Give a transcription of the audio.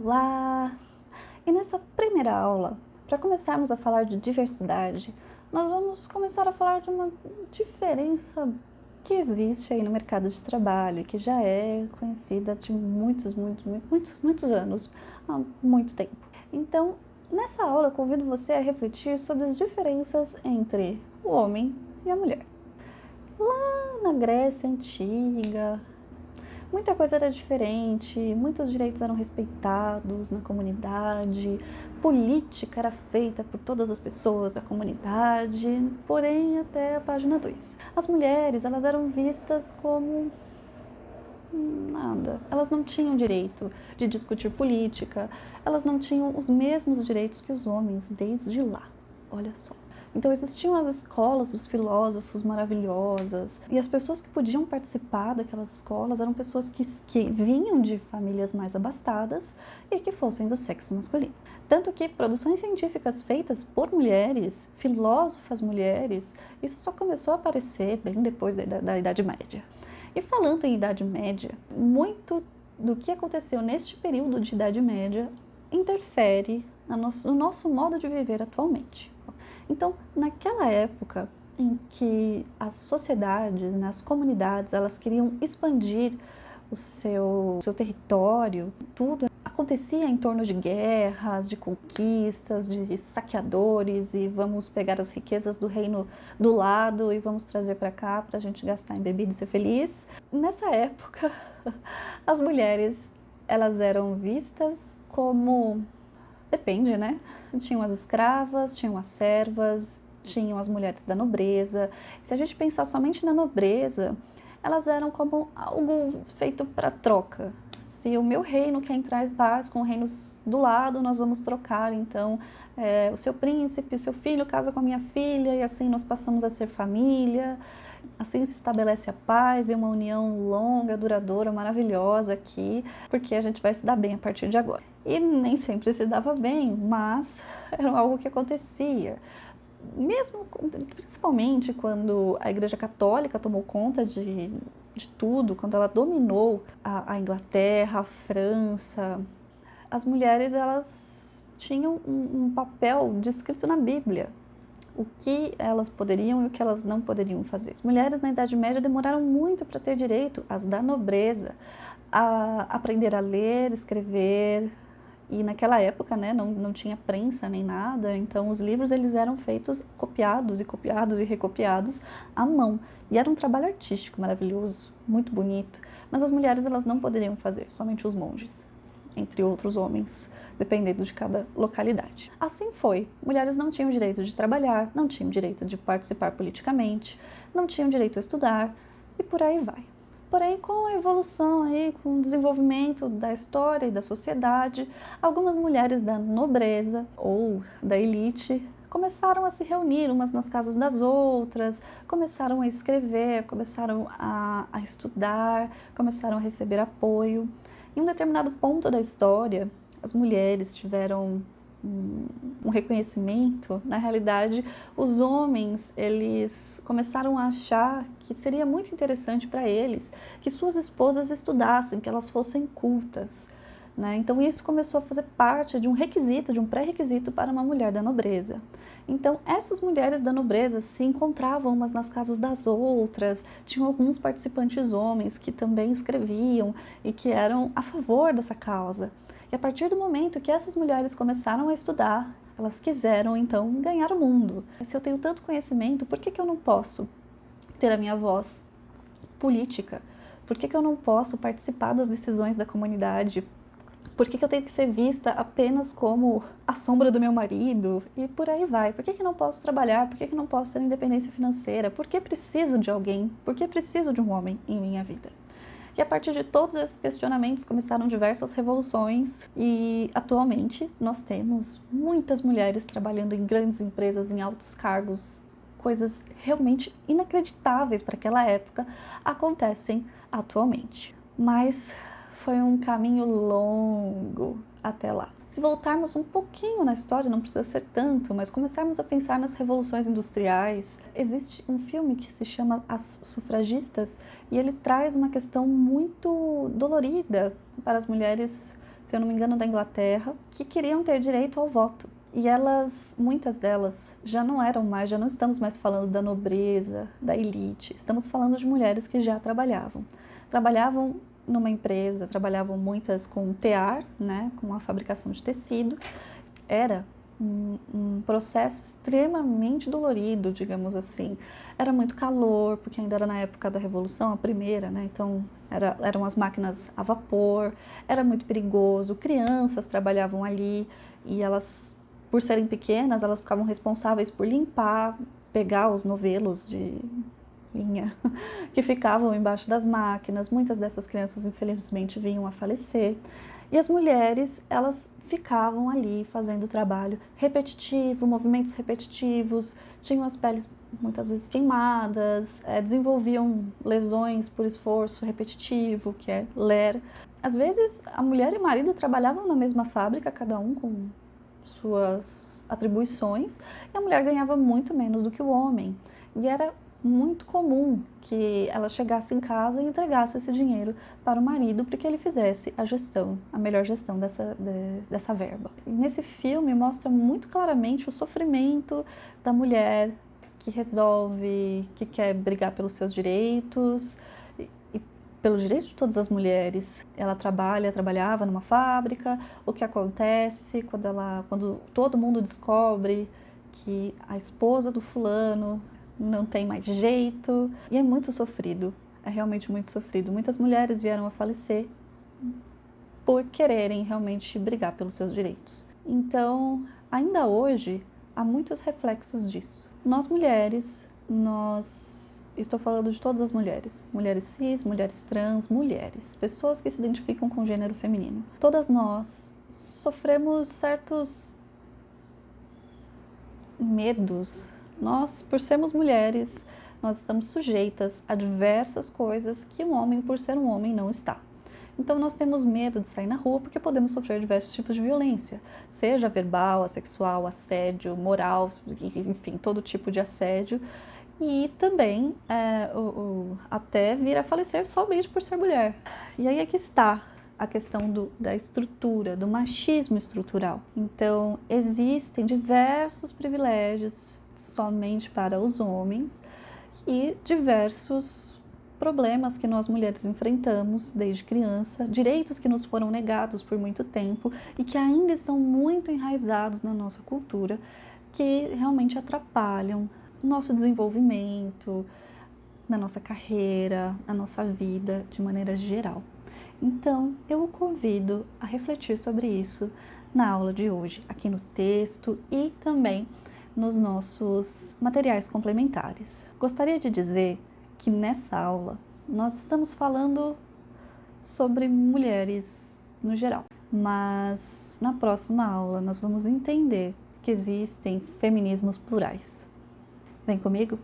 Olá! E nessa primeira aula, para começarmos a falar de diversidade, nós vamos começar a falar de uma diferença que existe aí no mercado de trabalho e que já é conhecida de muitos anos, há muito tempo. Então, nessa aula eu convido você a refletir sobre as diferenças entre o homem e a mulher. Lá na Grécia Antiga, muita coisa era diferente, muitos direitos eram respeitados na comunidade, política era feita por todas as pessoas da comunidade, porém até a página 2. As mulheres, elas eram vistas como nada. Elas não tinham direito de discutir política, elas não tinham os mesmos direitos que os homens desde lá. Olha só. Então existiam as escolas dos filósofos maravilhosas e as pessoas que podiam participar daquelas escolas eram pessoas que vinham de famílias mais abastadas e que fossem do sexo masculino. Tanto que produções científicas feitas por mulheres, filósofas mulheres, isso só começou a aparecer bem depois da Idade Média. E falando em Idade Média, muito do que aconteceu neste período de Idade Média interfere no nosso modo de viver atualmente. Então, naquela época em que as sociedades, as comunidades, elas queriam expandir o seu território, tudo acontecia em torno de guerras, de conquistas, de saqueadores e vamos pegar as riquezas do reino do lado e vamos trazer para cá para a gente gastar em bebida e ser feliz. Nessa época, as mulheres, elas eram vistas como... Depende, né? Tinham as escravas, tinham as servas, tinham as mulheres da nobreza. Se a gente pensar somente na nobreza, elas eram como algo feito para troca. Se o meu reino quer entrar em paz com reinos do lado, nós vamos trocar. Então, o seu príncipe, o seu filho casa com a minha filha e assim nós passamos a ser família. Assim se estabelece a paz e uma união longa, duradoura, maravilhosa aqui, porque a gente vai se dar bem a partir de agora. E nem sempre se dava bem, mas era algo que acontecia. Mesmo, principalmente quando a Igreja Católica tomou conta de tudo, quando ela dominou a Inglaterra, a França, as mulheres elas tinham um papel descrito na Bíblia. O que elas poderiam e o que elas não poderiam fazer. As mulheres na Idade Média demoraram muito para ter direito, as da nobreza, a aprender a ler, escrever. E naquela época, né, não tinha prensa nem nada, então os livros eles eram feitos copiados e recopiados à mão. E era um trabalho artístico maravilhoso, muito bonito. Mas as mulheres elas não poderiam fazer, somente os monges, entre outros homens, dependendo de cada localidade. Assim foi, mulheres não tinham direito de trabalhar, não tinham direito de participar politicamente, não tinham direito a estudar e por aí vai. Porém, com a evolução aí, com o desenvolvimento da história e da sociedade, algumas mulheres da nobreza ou da elite começaram a se reunir umas nas casas das outras, começaram a escrever, começaram a estudar, começaram a receber apoio. Em um determinado ponto da história, as mulheres tiveram um reconhecimento. Na realidade, os homens, eles começaram a achar que seria muito interessante para eles que suas esposas estudassem, que elas fossem cultas, né? Então isso começou a fazer parte de um requisito, de um pré-requisito para uma mulher da nobreza. Então essas mulheres da nobreza se encontravam umas nas casas das outras, tinham alguns participantes homens que também escreviam e que eram a favor dessa causa. E a partir do momento que essas mulheres começaram a estudar, elas quiseram então ganhar o mundo. Se eu tenho tanto conhecimento, por que eu não posso ter a minha voz política? Por que eu não posso participar das decisões da comunidade? Por que eu tenho que ser vista apenas como a sombra do meu marido? E por aí vai. Por que eu não posso trabalhar? Por que eu não posso ter independência financeira? Por que preciso de alguém? Por que preciso de um homem em minha vida? E a partir de todos esses questionamentos começaram diversas revoluções e atualmente nós temos muitas mulheres trabalhando em grandes empresas, em altos cargos, coisas realmente inacreditáveis para aquela época acontecem atualmente. Mas foi um caminho longo até lá. Se voltarmos um pouquinho na história, não precisa ser tanto, mas começarmos a pensar nas revoluções industriais, existe um filme que se chama As Sufragistas e ele traz uma questão muito dolorida para as mulheres se eu não me engano, da Inglaterra, que queriam ter direito ao voto. E elas, muitas delas, já não estamos mais falando da nobreza, da elite, estamos falando de mulheres que já trabalhavam. Trabalhavam numa empresa, trabalhavam muitas com tear, né, com a fabricação de tecido. Era um processo extremamente dolorido, digamos assim. Era muito calor, porque ainda era na época da Revolução, a primeira, né? Então eram as máquinas a vapor, era muito perigoso. Crianças trabalhavam ali e elas, por serem pequenas, elas ficavam responsáveis por limpar, pegar os novelos de linha que ficavam embaixo das máquinas. Muitas dessas crianças, infelizmente, vinham a falecer. E as mulheres, elas ficavam ali fazendo trabalho repetitivo, movimentos repetitivos, tinham as peles muitas vezes queimadas, desenvolviam lesões por esforço repetitivo, que é LER. Às vezes, a mulher e o marido trabalhavam na mesma fábrica, cada um com suas atribuições, e a mulher ganhava muito menos do que o homem. E era muito comum que ela chegasse em casa e entregasse esse dinheiro para o marido para que ele fizesse a melhor gestão dessa verba. E nesse filme mostra muito claramente o sofrimento da mulher que resolve, que quer brigar pelos seus direitos e pelo direito de todas as mulheres. Ela trabalhava numa fábrica. O que acontece quando todo mundo descobre que a esposa do fulano não tem mais jeito, e é muito sofrido, é realmente muito sofrido. Muitas mulheres vieram a falecer por quererem realmente brigar pelos seus direitos. Então, ainda hoje, há muitos reflexos disso. Nós mulheres, estou falando de todas as mulheres, mulheres cis, mulheres trans, mulheres, pessoas que se identificam com o gênero feminino. Todas nós sofremos certos medos. Nós, por sermos mulheres, nós estamos sujeitas a diversas coisas que um homem, por ser um homem, não está. Então nós temos medo de sair na rua porque podemos sofrer diversos tipos de violência, seja verbal, sexual, assédio, moral, enfim, todo tipo de assédio. E também até vir a falecer somente por ser mulher. E aí é que está a questão da estrutura, do machismo estrutural. Então, existem diversos privilégios somente para os homens e diversos problemas que nós mulheres enfrentamos desde criança, direitos que nos foram negados por muito tempo e que ainda estão muito enraizados na nossa cultura, que realmente atrapalham o nosso desenvolvimento, na nossa carreira, na nossa vida de maneira geral. Então, eu o convido a refletir sobre isso na aula de hoje, aqui no texto e também nos nossos materiais complementares. Gostaria de dizer que nessa aula nós estamos falando sobre mulheres no geral, mas na próxima aula nós vamos entender que existem feminismos plurais. Vem comigo?